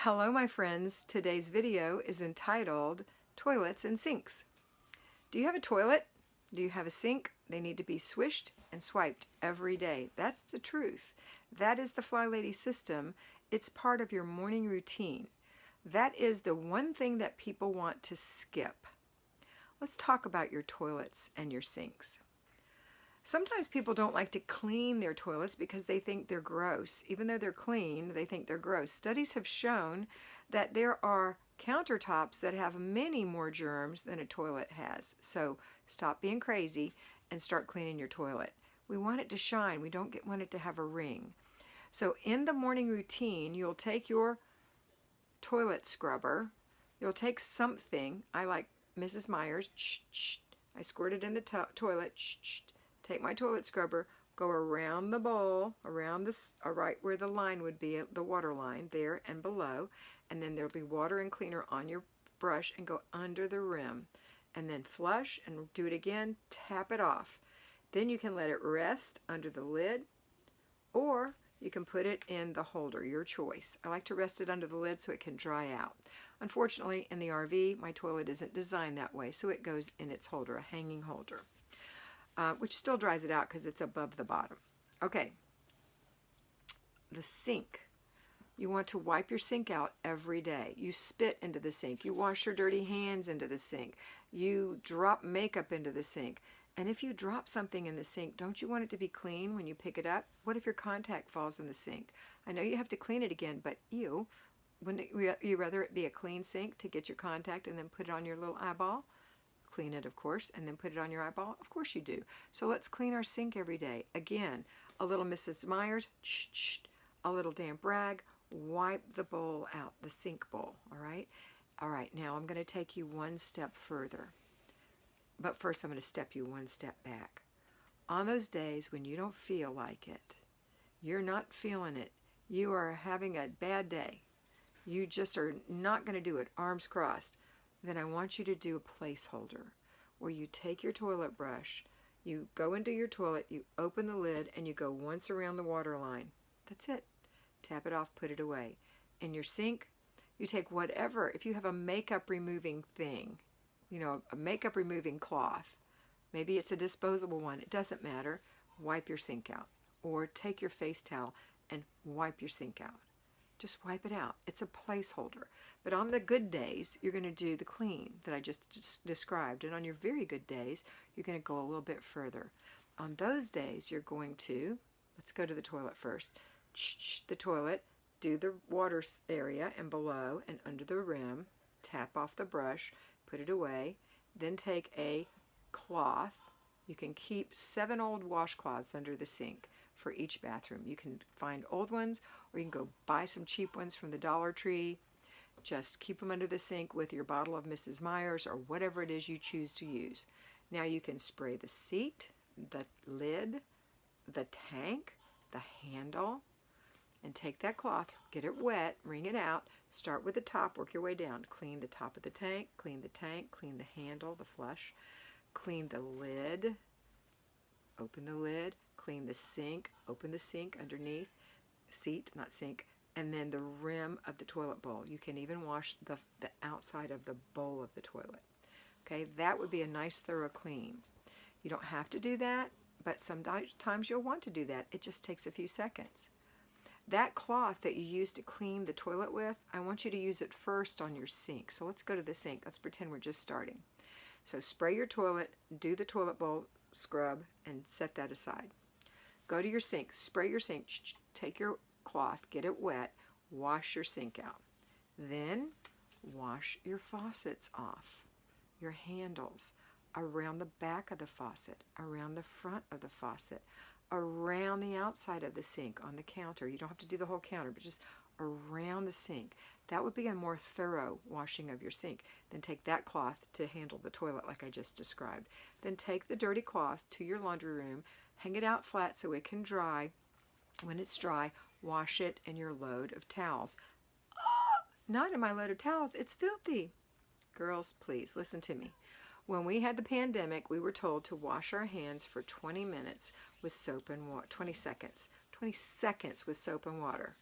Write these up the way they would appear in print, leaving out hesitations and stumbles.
Hello my friends, today's video is entitled Toilets and Sinks. Do you have a toilet? Do you have a sink? They need to be swished and swiped every day. That's the truth. That is the FlyLady system. It's part of your morning routine. That is the one thing that people want to skip. Let's talk about your toilets and your sinks. Sometimes people don't like to clean their toilets because they think they're gross. Even though they're clean, they think they're gross. Studies have shown that there are countertops that have many more germs than a toilet has. So stop being crazy and start cleaning your toilet. We want it to shine. We don't want it to have a ring. So in the morning routine, you'll take your toilet scrubber. You'll take something. I like Mrs. Meyer's. I squirt it in the toilet. Take my toilet scrubber, go around the bowl, around this, right where the line would be, the water line there and below, and then there'll be water and cleaner on your brush, and go under the rim, and then flush and do it again, tap it off. Then you can let it rest under the lid, or you can put it in the holder, your choice. I like to rest it under the lid so it can dry out. Unfortunately, in the RV, my toilet isn't designed that way, so it goes in its holder, a hanging holder. Which still dries it out because it's above the bottom. Okay, the sink. You want to wipe your sink out every day. You spit into the sink. You wash your dirty hands into the sink. You drop makeup into the sink. And if you drop something in the sink, don't you want it to be clean when you pick it up? What if your contact falls in the sink? I know you have to clean it again, but wouldn't you rather it be a clean sink to get your contact and then put it on your little eyeball? Clean it, of course, and then put it on your eyeball? Of course you do. So let's clean our sink every day. Again, a little Mrs. Meyer's, a little damp rag, wipe the bowl out, the sink bowl, all right? All right, now I'm going to take you one step further. But first I'm going to step you one step back. On those days when you don't feel like it, you're not feeling it, you are having a bad day, you just are not going to do it, arms crossed, then I want you to do a placeholder where you take your toilet brush, you go into your toilet, you open the lid, and you go once around the water line. That's it. Tap it off, put it away. In your sink, you take whatever, if you have a makeup removing thing, a makeup removing cloth, maybe it's a disposable one, it doesn't matter, wipe your sink out. Or take your face towel and wipe your sink out. Just wipe it out. It's a placeholder. But on the good days, you're going to do the clean that I just described. And on your very good days, you're going to go a little bit further. On those days, you're going to, let's go to the toilet first. The toilet, do the water area and below and under the rim. Tap off the brush, put it away. Then take a cloth. You can keep 7 old washcloths under the sink for each bathroom. You can find old ones, or you can go buy some cheap ones from the Dollar Tree. Just keep them under the sink with your bottle of Mrs. Meyer's or whatever it is you choose to use. Now you can spray the seat, the lid, the tank, the handle, and take that cloth, get it wet, wring it out, start with the top, work your way down. Clean the top of the tank, clean the handle, the flush, clean the lid, open the lid, clean the sink, open the sink underneath, seat, not sink, and then the rim of the toilet bowl. You can even wash the outside of the bowl of the toilet. Okay, that would be a nice thorough clean. You don't have to do that, but sometimes you'll want to do that. It just takes a few seconds. That cloth that you use to clean the toilet with, I want you to use it first on your sink. So let's go to the sink. Let's pretend we're just starting. So spray your toilet, do the toilet bowl scrub, and set that aside. Go to your sink, spray your sink, take your cloth, get it wet, wash your sink out. Then wash your faucets off, your handles, around the back of the faucet, around the front of the faucet, around the outside of the sink on the counter. You don't have to do the whole counter, but just around the sink. That would be a more thorough washing of your sink. Then take that cloth to handle the toilet like I just described. Then take the dirty cloth to your laundry room, hang it out flat so it can dry. When it's dry, wash it in your load of towels. Not in my load of towels, it's filthy. Girls, please listen to me. When we had the pandemic, we were told to wash our hands for 20 minutes with soap and water, 20 seconds with soap and water.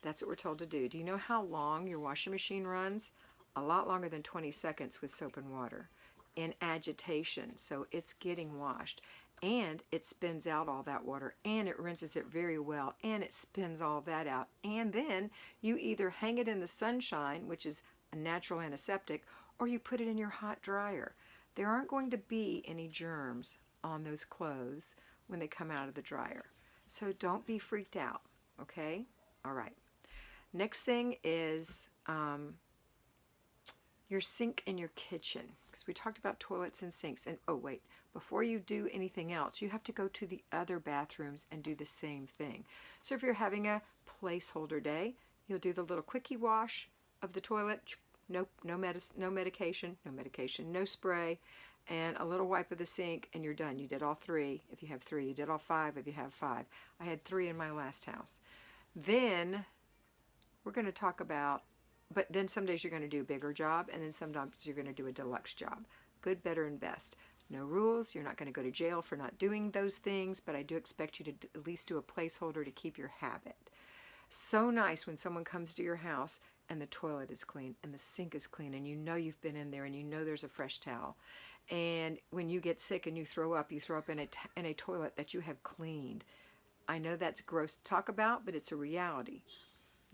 That's what we're told to do. Do you know how long your washing machine runs? A lot longer than 20 seconds with soap and water in agitation. So it's getting washed, and it spins out all that water, and it rinses it very well, and it spins all that out. And then you either hang it in the sunshine, which is a natural antiseptic, or you put it in your hot dryer. There aren't going to be any germs on those clothes when they come out of the dryer. So don't be freaked out, okay? All right. Next thing is your sink in your kitchen, because we talked about toilets and sinks. And oh wait, before you do anything else, you have to go to the other bathrooms and do the same thing. So if you're having a placeholder day, you'll do the little quickie wash of the toilet. No medication, no spray, and a little wipe of the sink, and you're done. You did all 3 if you have 3. You did all 5 if you have 5. I had 3 in my last house. Then we're going to talk about, but then some days you're going to do a bigger job, and then sometimes you're going to do a deluxe job. Good, better, and best. No rules. You're not going to go to jail for not doing those things, but I do expect you to at least do a placeholder to keep your habit. So nice when someone comes to your house and the toilet is clean and the sink is clean, and you know you've been in there, and you know there's a fresh towel. And when you get sick and you throw up in a toilet that you have cleaned. I know that's gross to talk about, but it's a reality.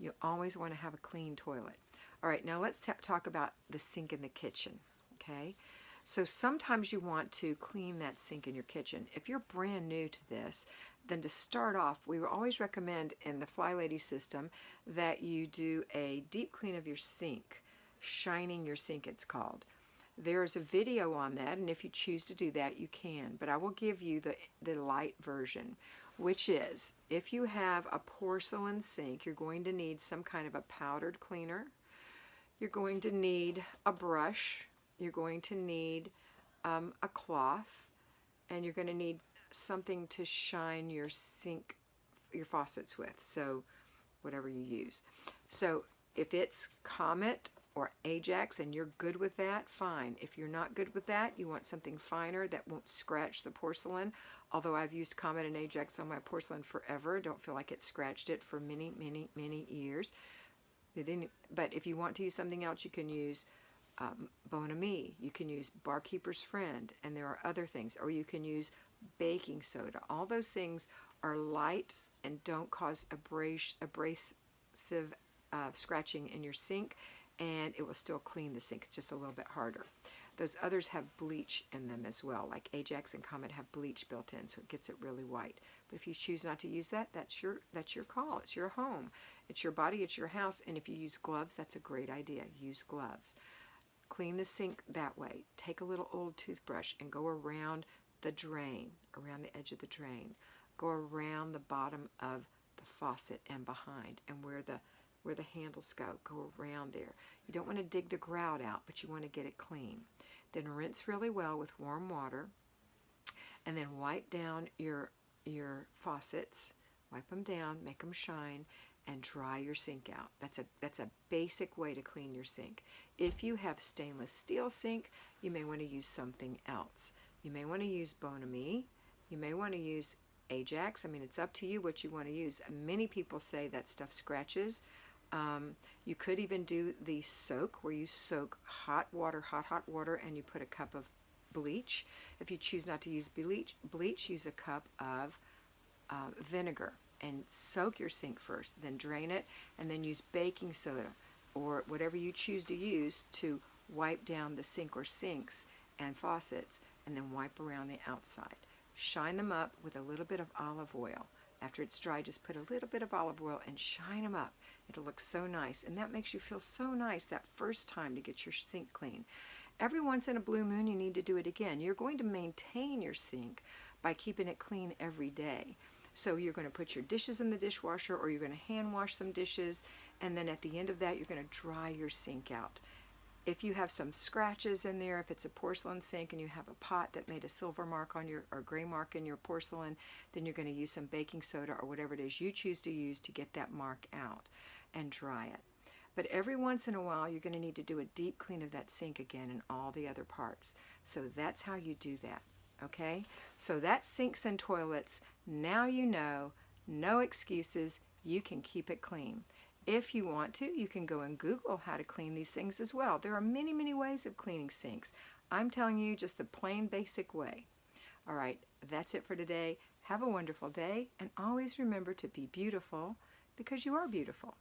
You always want to have a clean toilet. All right, now let's talk about the sink in the kitchen, okay? So sometimes you want to clean that sink in your kitchen. If you're brand new to this, then to start off, we always recommend in the FlyLady system that you do a deep clean of your sink, shining your sink it's called. There's a video on that, and if you choose to do that, you can. But I will give you the light version, which is, if you have a porcelain sink, you're going to need some kind of a powdered cleaner. You're going to need a brush. You're going to need a cloth, and you're going to need something to shine your sink, your faucets with, so whatever you use. So if it's Comet or Ajax and you're good with that, fine. If you're not good with that, you want something finer that won't scratch the porcelain. Although I've used Comet and Ajax on my porcelain forever, don't feel like it scratched it for many years. But if you want to use something else, you can use Bon Ami, you can use Barkeeper's Friend, and there are other things, or you can use baking soda. All those things are light and don't cause abrasive scratching in your sink, and it will still clean the sink. It's just a little bit harder. Those others have bleach in them as well, like Ajax and Comet have bleach built in, so it gets it really white. But if you choose not to use that, that's your call. It's your home. It's your body, it's your house, and if you use gloves, that's a great idea. Use gloves. Clean the sink that way. Take a little old toothbrush and go around the drain, around the edge of the drain. Go around the bottom of the faucet and behind, and where the handles go around there. You don't want to dig the grout out, but you want to get it clean. Then rinse really well with warm water, and then wipe down your faucets. Wipe them down, make them shine, and dry your sink out. That's a basic way to clean your sink. If you have stainless steel sink, you may want to use something else. You may want to use Bon Ami. You may want to use Ajax. I mean, it's up to you what you want to use. Many people say that stuff scratches. You could even do the soak, where you soak hot water, and you put a cup of bleach. If you choose not to use bleach, use a cup of vinegar and soak your sink first, then drain it, and then use baking soda or whatever you choose to use to wipe down the sink or sinks and faucets, and then wipe around the outside. Shine them up with a little bit of olive oil. After it's dry, just put a little bit of olive oil and shine them up. It'll look so nice, and that makes you feel so nice that first time to get your sink clean. Every once in a blue moon, you need to do it again. You're going to maintain your sink by keeping it clean every day. So you're going to put your dishes in the dishwasher, or you're going to hand wash some dishes, and then at the end of that, you're going to dry your sink out. If you have some scratches in there, if it's a porcelain sink and you have a pot that made a silver mark on or gray mark in your porcelain, then you're going to use some baking soda or whatever it is you choose to use to get that mark out and dry it. But every once in a while, you're going to need to do a deep clean of that sink again and all the other parts. So that's how you do that, okay? So that's sinks and toilets. Now you know, no excuses. You can keep it clean. If you want to, you can go and Google how to clean these things as well. There are many, many ways of cleaning sinks. I'm telling you just the plain basic way. All right, that's it for today. Have a wonderful day, and always remember to be beautiful because you are beautiful.